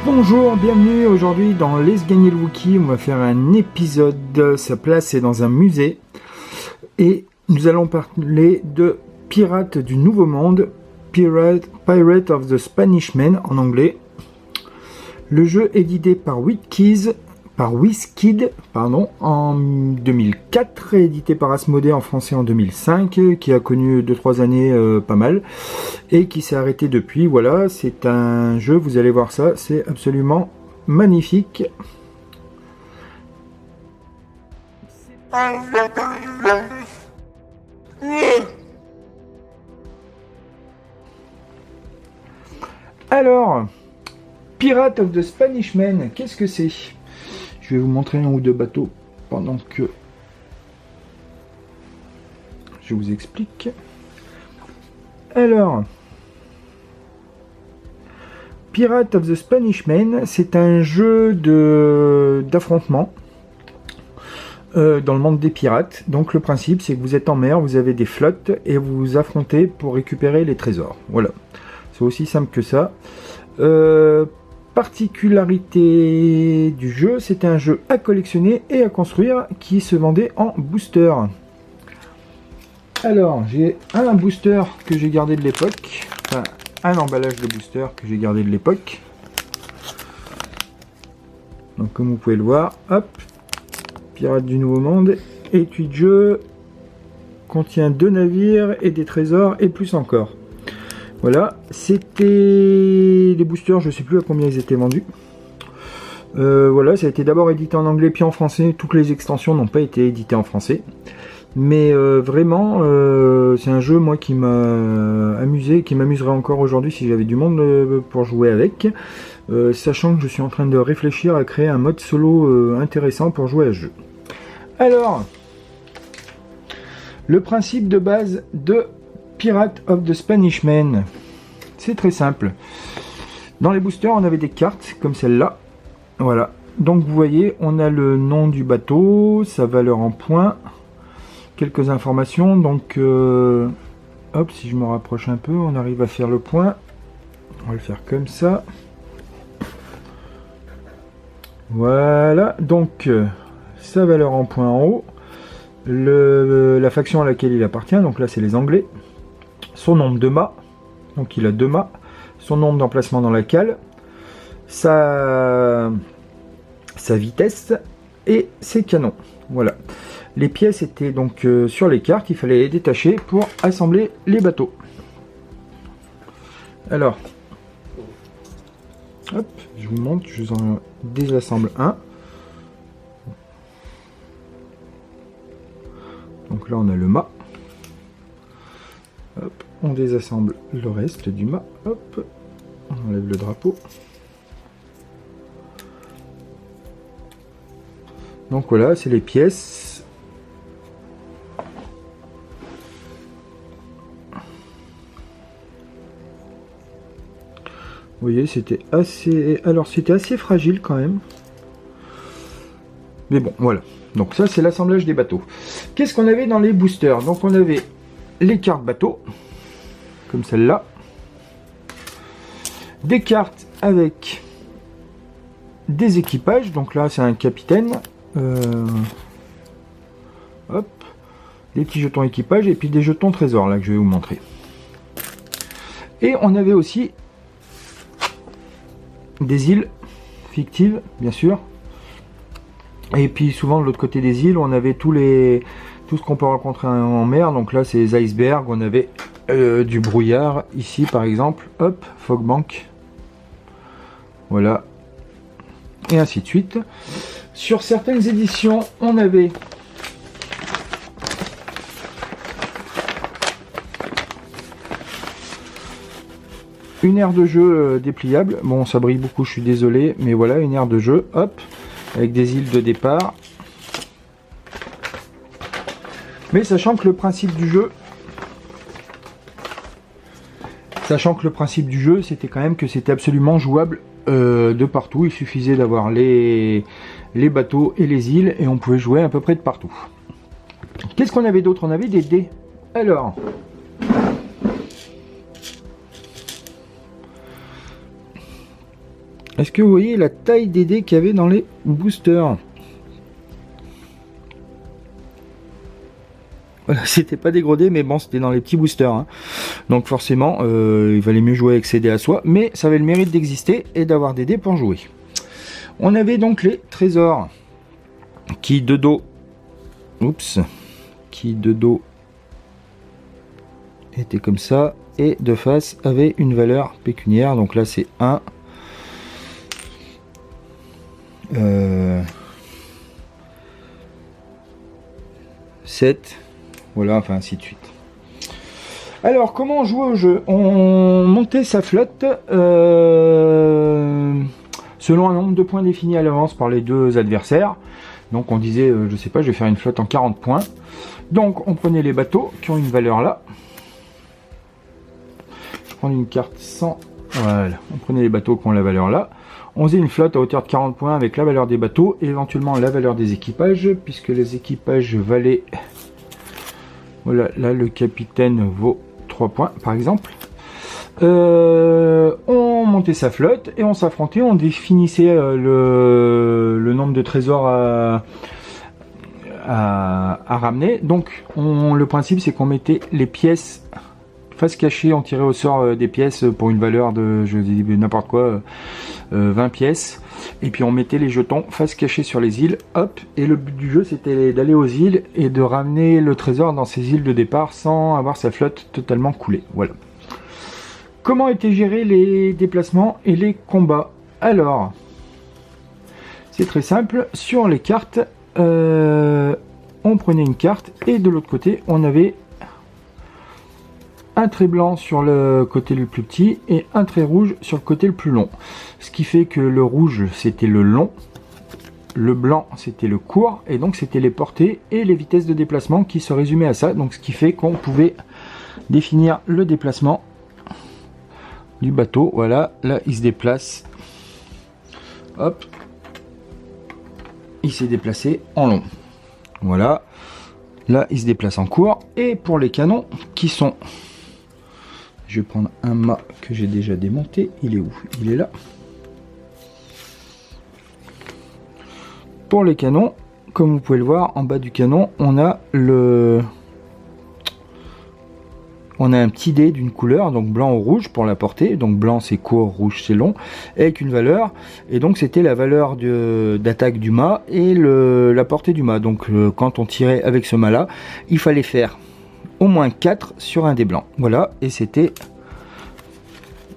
Bonjour, bienvenue aujourd'hui dans Laisse gagner le Wookie. On va faire un épisode, sa place est dans un musée. Et nous allons parler de Pirates du Nouveau Monde, Pirate of the Spanish Men en anglais. Le jeu édité par WizKid en 2004, édité par Asmodée en français en 2005, qui a connu 2-3 années pas mal, et qui s'est arrêté depuis. Voilà, c'est un jeu, vous allez voir ça, c'est absolument magnifique. Alors, Pirate of the Spanish Men, qu'est-ce que c'est ? Je vais vous montrer un ou deux bateaux pendant que je vous explique. Alors, Pirate of the Spanish Men, c'est un jeu d'affrontement dans le monde des pirates. Donc le principe, c'est que vous êtes en mer, vous avez des flottes et vous vous affrontez pour récupérer les trésors. Voilà, c'est aussi simple que ça. Particularité du jeu, c'était un jeu à collectionner et à construire qui se vendait en booster. Alors, j'ai un booster que j'ai gardé de l'époque, enfin un emballage de booster que j'ai gardé de l'époque. Donc comme vous pouvez le voir, hop, Pirates du Nouveau Monde, étui de jeu, contient 2 navires et des trésors et plus encore. Voilà, c'était les boosters, je ne sais plus à combien ils étaient vendus. Voilà, ça a été d'abord édité en anglais puis en français. Toutes les extensions n'ont pas été éditées en français. Mais vraiment, c'est un jeu moi qui m'a amusé, qui m'amuserait encore aujourd'hui si j'avais du monde pour jouer avec. Sachant que je suis en train de réfléchir à créer un mode solo intéressant pour jouer à ce jeu. Alors, le principe de base de Pirate of the Spanish Men, c'est très simple. Dans les boosters, on avait des cartes comme celle-là. Voilà. Donc vous voyez, on a le nom du bateau, sa valeur en points, quelques informations. Donc, hop, si je me rapproche un peu, on arrive à faire le point. On va le faire comme ça. Voilà. Donc, sa valeur en points en haut. La faction à laquelle il appartient, donc là c'est les Anglais. Son nombre de mâts, donc il a 2 mâts, son nombre d'emplacements dans la cale, sa vitesse et ses canons. Voilà. Les pièces étaient donc sur les cartes, il fallait les détacher pour assembler les bateaux. Alors, hop, je vous montre, je vous en désassemble un. Donc là on a le mât. Hop, on désassemble le reste du mât. Hop, on enlève le drapeau. Donc voilà, c'est les pièces. Vous voyez, c'était assez... Alors c'était assez fragile quand même. Mais bon, voilà. Donc ça, c'est l'assemblage des bateaux. Qu'est-ce qu'on avait dans les boosters? Donc on avait les cartes bateaux, comme celle-là. Des cartes avec des équipages. Donc là, c'est un capitaine. Hop. Des petits jetons équipage et puis des jetons trésors, là, que je vais vous montrer. Et on avait aussi des îles fictives, bien sûr. Et puis souvent de l'autre côté des îles, on avait tout ce qu'on peut rencontrer en mer. Donc là, c'est les icebergs. On avait du brouillard ici, par exemple. Hop, fogbank. Voilà. Et ainsi de suite. Sur certaines éditions, on avait une aire de jeu dépliable. Bon, ça brille beaucoup, je suis désolé. Mais voilà, une aire de jeu. Hop. Avec des îles de départ. Mais sachant que le principe du jeu, c'était quand même que c'était absolument jouable de partout. Il suffisait d'avoir les bateaux et les îles et on pouvait jouer à peu près de partout. Qu'est-ce qu'on avait d'autre? On avait des dés. Alors, Est-ce que vous voyez la taille des dés qu'il y avait dans les boosters? Voilà, c'était pas des gros dés, mais bon, c'était dans les petits boosters. Hein. Donc forcément, il valait mieux jouer avec ses dés à soi, mais ça avait le mérite d'exister et d'avoir des dés pour jouer. On avait donc les trésors qui de dos, étaient comme ça et de face avait une valeur pécuniaire. Donc là, c'est 1. 7, voilà, enfin ainsi de suite. Alors, comment on jouait au jeu? On montait sa flotte selon un nombre de points définis à l'avance par les deux adversaires. Donc on disait, je sais pas, je vais faire une flotte en 40 points. Donc on prenait les bateaux qui ont une valeur là. Je prends une carte 100, voilà, on prenait les bateaux qui ont la valeur là. On faisait une flotte à hauteur de 40 points avec la valeur des bateaux et éventuellement la valeur des équipages, puisque les équipages valaient... Voilà, là le capitaine vaut 3 points par exemple. On montait sa flotte et on s'affrontait, on définissait le nombre de trésors à ramener. Donc le principe c'est qu'on mettait les pièces face cachée, on tirait au sort des pièces pour une valeur de, je dis n'importe quoi, 20 pièces, et puis on mettait les jetons face cachée sur les îles, hop, et le but du jeu c'était d'aller aux îles et de ramener le trésor dans ces îles de départ sans avoir sa flotte totalement coulée. Voilà. Comment étaient gérés les déplacements et les combats? Alors, c'est très simple, sur les cartes, on prenait une carte et de l'autre côté on avait un trait blanc sur le côté le plus petit et un trait rouge sur le côté le plus long. Ce qui fait que le rouge c'était le long, le blanc c'était le court, et donc c'était les portées et les vitesses de déplacement qui se résumaient à ça. Donc ce qui fait qu'on pouvait définir le déplacement du bateau. Voilà, là il se déplace, hop, il s'est déplacé en long. Voilà, là il se déplace en court. Et pour les canons qui sont... Je vais prendre un mât que j'ai déjà démonté. Il est où? Il est là. Pour les canons, comme vous pouvez le voir, en bas du canon, on a un petit dé d'une couleur, donc blanc ou rouge pour la portée. Donc blanc c'est court, rouge c'est long, avec une valeur. Et donc c'était la valeur d'attaque du mât et la portée du mât. Donc quand on tirait avec ce mât-là, il fallait faire au moins 4 sur un dé blanc. Voilà, et c'était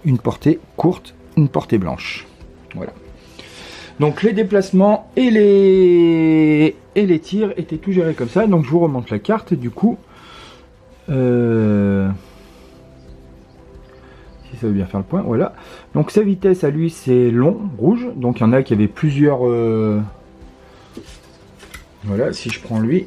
une portée courte, une portée blanche. Voilà. Donc les déplacements et les tirs étaient tout gérés comme ça. Donc je vous remonte la carte du coup. Si ça veut bien faire le point, voilà. Donc sa vitesse à lui c'est long, rouge. Donc il y en a qui avaient plusieurs... Voilà, si je prends lui...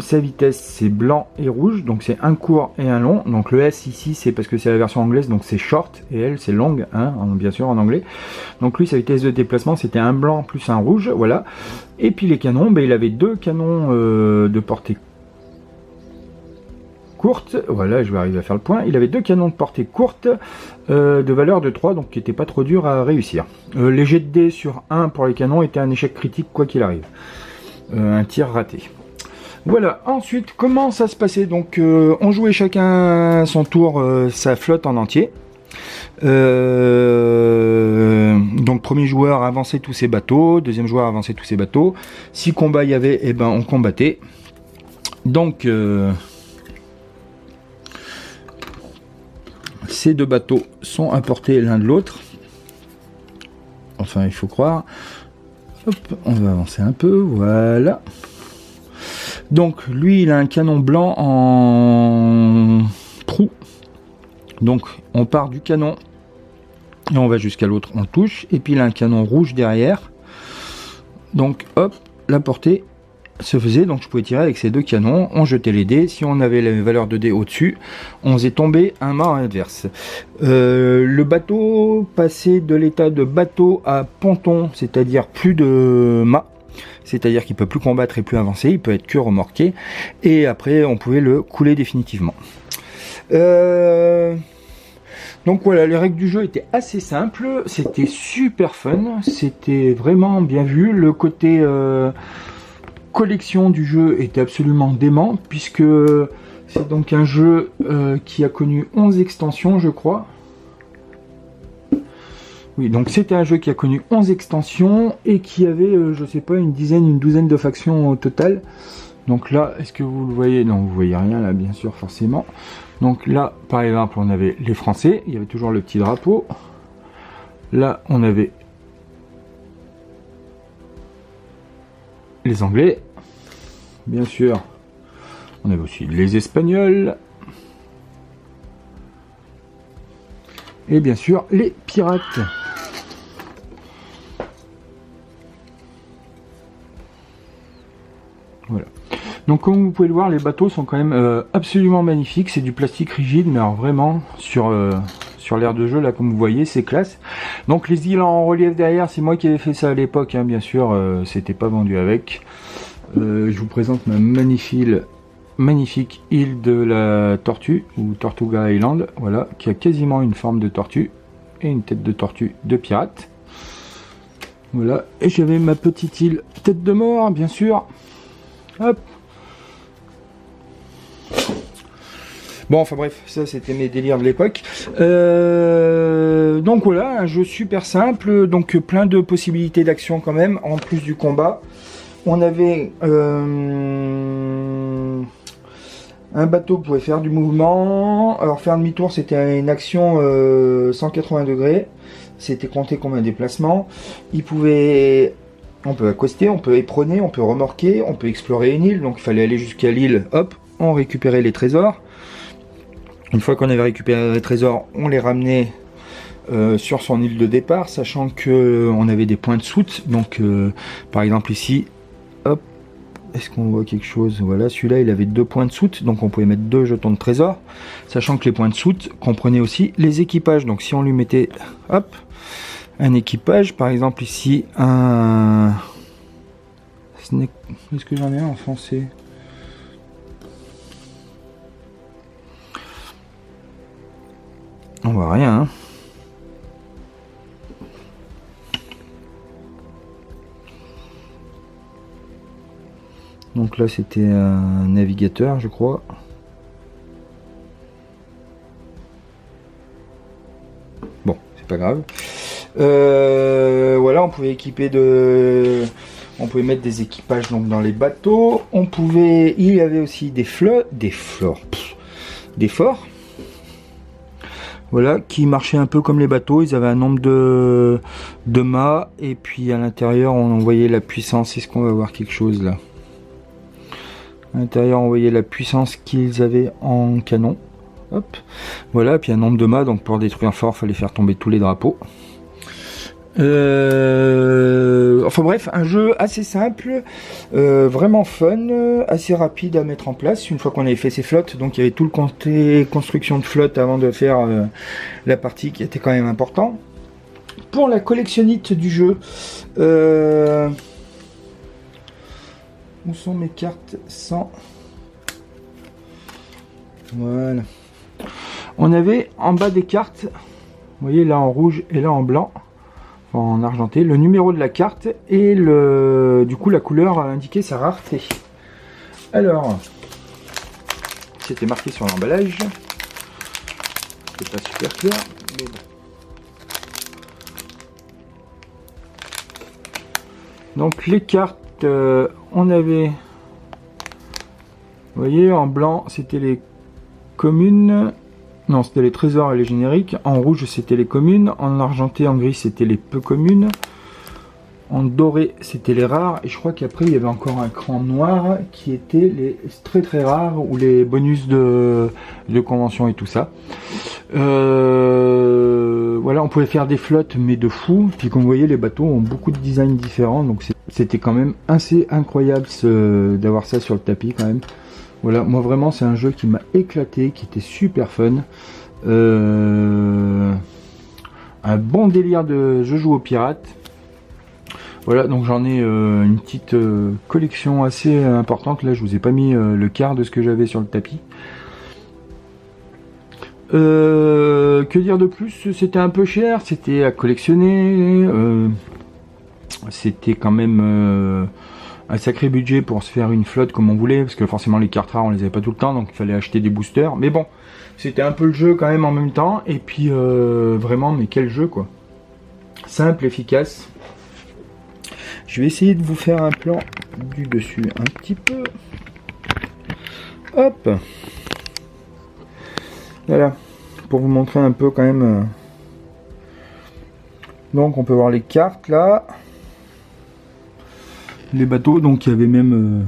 Sa vitesse c'est blanc et rouge, donc c'est un court et un long. Donc le S ici c'est parce que c'est la version anglaise, donc c'est short, et elle c'est long, hein, bien sûr en anglais. Donc lui sa vitesse de déplacement c'était un blanc plus un rouge, voilà. Et puis les canons, ben, il avait deux canons de portée courte, voilà, je vais arriver à faire le point. Il avait deux canons de portée courte de valeur de 3, donc qui n'était pas trop dur à réussir. Les jets de dés sur 1 pour les canons était un échec critique quoi qu'il arrive, un tir raté. Voilà, ensuite, comment ça se passait? Donc, on jouait chacun son tour, sa flotte en entier. Donc, premier joueur avançait tous ses bateaux, deuxième joueur avançait tous ses bateaux. Si combat il y avait, eh ben, on combattait. Donc, ces deux bateaux sont à portée l'un de l'autre. Enfin, il faut croire. Hop, on va avancer un peu, voilà. Donc lui il a un canon blanc en proue, donc on part du canon et on va jusqu'à l'autre, on touche, et puis il a un canon rouge derrière, donc hop, la portée se faisait, donc je pouvais tirer avec ces deux canons, on jetait les dés, si on avait les valeurs de dés au dessus, on faisait tomber un mât adverse. Le bateau passait de l'état de bateau à ponton, c'est-à-dire plus de mât. C'est-à-dire qu'il peut plus combattre et plus avancer, il peut être que remorqué, et après on pouvait le couler définitivement. Donc voilà, les règles du jeu étaient assez simples, c'était super fun, c'était vraiment bien vu. Le côté collection du jeu était absolument dément, puisque c'est donc un jeu qui a connu 11 extensions, je crois. Oui, donc c'était un jeu qui a connu 11 extensions et qui avait, je sais pas, une douzaine de factions au total. Donc là, est-ce que vous le voyez? Non, vous voyez rien là, bien sûr, forcément. Donc là, par exemple, on avait les Français, il y avait toujours le petit drapeau. Là, on avait les Anglais. Bien sûr, on avait aussi les Espagnols. Et bien sûr, les pirates. Voilà. Donc comme vous pouvez le voir, les bateaux sont quand même absolument magnifiques. C'est du plastique rigide, mais alors vraiment sur l'aire de jeu, là comme vous voyez, c'est classe. Donc les îles en relief derrière, c'est moi qui avais fait ça à l'époque, hein, bien sûr, c'était pas vendu avec. Je vous présente ma magnifique île de la Tortue, ou Tortuga Island, voilà, qui a quasiment une forme de tortue et une tête de tortue de pirate. Voilà, et j'avais ma petite île tête de mort, bien sûr. Hop. Bon, enfin bref, ça c'était mes délires de l'époque. Donc voilà, un jeu super simple, donc plein de possibilités d'action quand même, en plus du combat. On avait un bateau qui pouvait faire du mouvement. Alors faire demi-tour, c'était une action 180 degrés. C'était compté comme un déplacement. On peut accoster, on peut éperonner, on peut remorquer, on peut explorer une île. Donc il fallait aller jusqu'à l'île, hop, on récupérait les trésors. Une fois qu'on avait récupéré les trésors, on les ramenait sur son île de départ, sachant que on avait des points de soute. Donc par exemple ici, hop, est-ce qu'on voit quelque chose? Voilà, celui-là il avait 2 points de soute, donc on pouvait mettre 2 jetons de trésor, sachant que les points de soute comprenaient aussi les équipages. Donc si on lui mettait, hop, un équipage, par exemple ici un Snake, est-ce que j'en ai un en français? On voit rien, hein. Donc là c'était un navigateur, je crois. Bon, c'est pas grave. Voilà, on pouvait on pouvait mettre des équipages donc dans les bateaux. Il y avait aussi des forts. Voilà, qui marchaient un peu comme les bateaux. Ils avaient un nombre de mâts et puis à l'intérieur on voyait la puissance. Est-ce qu'on va voir quelque chose là? À l'intérieur on voyait la puissance qu'ils avaient en canon. Hop, voilà, puis un nombre de mâts. Donc pour détruire un fort, il fallait faire tomber tous les drapeaux. Enfin bref, un jeu assez simple, vraiment fun, assez rapide à mettre en place une fois qu'on avait fait ses flottes. Donc il y avait tout le côté construction de flotte avant de faire la partie qui était quand même important. Pour la collectionnite du jeu, où sont mes cartes sans... Voilà. On avait en bas des cartes, vous voyez là en rouge et là en blanc, en argenté, le numéro de la carte et du coup la couleur indiquait sa rareté. Alors, c'était marqué sur l'emballage, c'est pas super clair, mais bon. Donc les cartes, on avait, vous voyez, en blanc c'était les communes. Non, c'était les trésors et les génériques. En rouge, c'était les communes. En argenté, en gris, c'était les peu communes. En doré, c'était les rares. Et je crois qu'après, il y avait encore un cran noir qui était les très très rares ou les bonus de convention et tout ça. Voilà, on pouvait faire des flottes, mais de fou. Puis comme vous voyez, les bateaux ont beaucoup de designs différents. Donc c'était quand même assez incroyable d'avoir ça sur le tapis quand même. Voilà, moi vraiment c'est un jeu qui m'a éclaté, qui était super fun. Un bon délire de je joue aux pirates. Voilà, donc j'en ai une petite collection assez importante. Là je vous ai pas mis le quart de ce que j'avais sur le tapis. Que dire de plus? C'était un peu cher, c'était à collectionner, c'était quand même un sacré budget pour se faire une flotte comme on voulait, parce que forcément les cartes rares on les avait pas tout le temps, donc il fallait acheter des boosters. Mais bon, c'était un peu le jeu quand même en même temps, et puis vraiment, mais quel jeu quoi. Simple, efficace. Je vais essayer de vous faire un plan du dessus un petit peu. Hop. Voilà, pour vous montrer un peu quand même. Donc on peut voir les cartes là. Les bateaux, donc il y avait même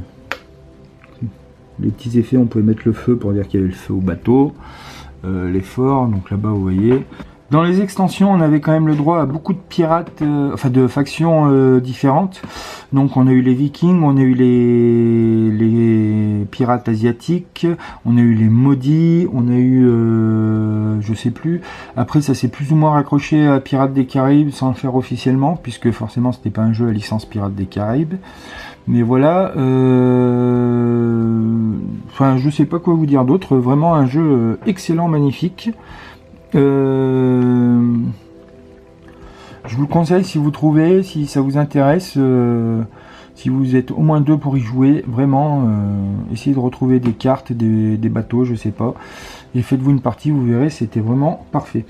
les petits effets, on pouvait mettre le feu pour dire qu'il y avait le feu au bateau. Les forts, donc là-bas vous voyez. Dans les extensions, on avait quand même le droit à beaucoup de pirates, enfin de factions différentes. Donc on a eu les Vikings, on a eu les pirates asiatiques, on a eu les maudits, on a eu, je sais plus. Après ça s'est plus ou moins raccroché à Pirates des Caraïbes sans le faire officiellement, puisque forcément c'était pas un jeu à licence Pirates des Caraïbes. Mais voilà, enfin je sais pas quoi vous dire d'autre. Vraiment un jeu excellent, magnifique. Je vous le conseille si vous trouvez, si ça vous intéresse, si vous êtes au moins deux pour y jouer, vraiment, essayez de retrouver des cartes, des bateaux, je sais pas, et faites-vous une partie, vous verrez, c'était vraiment parfait.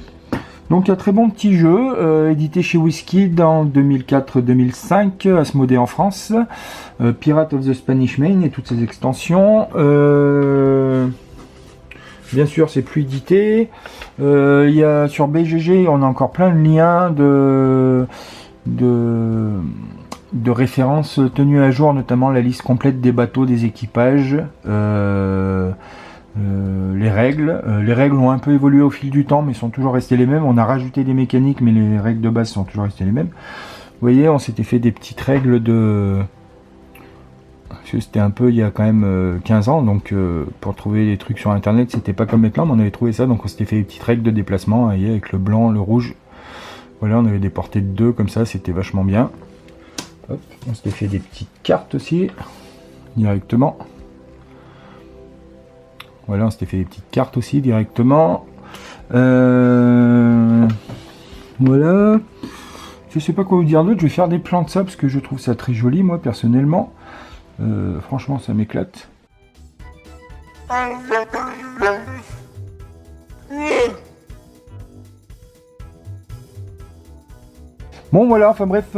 Donc un très bon petit jeu, édité chez WizKid en 2004-2005, Asmodée en France, Pirate of the Spanish Main et toutes ses extensions. Bien sûr, c'est plus édité. Il y a sur BGG, on a encore plein de liens de références tenues à jour, notamment la liste complète des bateaux, des équipages, les règles. Les règles ont un peu évolué au fil du temps, mais sont toujours restées les mêmes. On a rajouté des mécaniques, mais les règles de base sont toujours restées les mêmes. Vous voyez, on s'était fait des petites règles de... C'était un peu il y a quand même 15 ans, donc pour trouver des trucs sur internet, c'était pas comme maintenant, mais on avait trouvé ça, donc on s'était fait des petites règles de déplacement, voyez, avec le blanc, le rouge. Voilà, on avait des portées de 2 comme ça, c'était vachement bien. Hop, on s'était fait des petites cartes aussi, directement. Voilà, on s'était fait des petites cartes aussi directement. Voilà. Je sais pas quoi vous dire d'autre, je vais faire des plans de ça parce que je trouve ça très joli, moi, personnellement. Franchement, ça m'éclate. Bon voilà, enfin bref,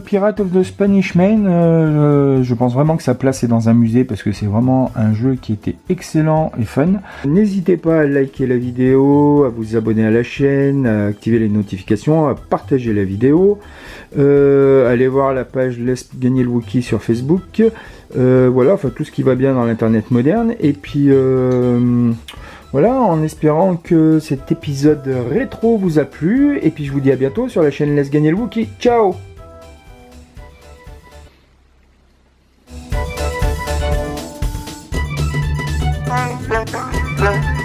Pirate of the Spanish Main, je pense vraiment que sa place est dans un musée parce que c'est vraiment un jeu qui était excellent et fun. N'hésitez pas à liker la vidéo, à vous abonner à la chaîne, à activer les notifications, à partager la vidéo, allez voir la page Laisse gagner le Wookie sur Facebook, voilà, enfin tout ce qui va bien dans l'internet moderne, et puis... voilà, en espérant que cet épisode rétro vous a plu, et puis je vous dis à bientôt sur la chaîne Laisse gagner le Wookie. Ciao! Bye.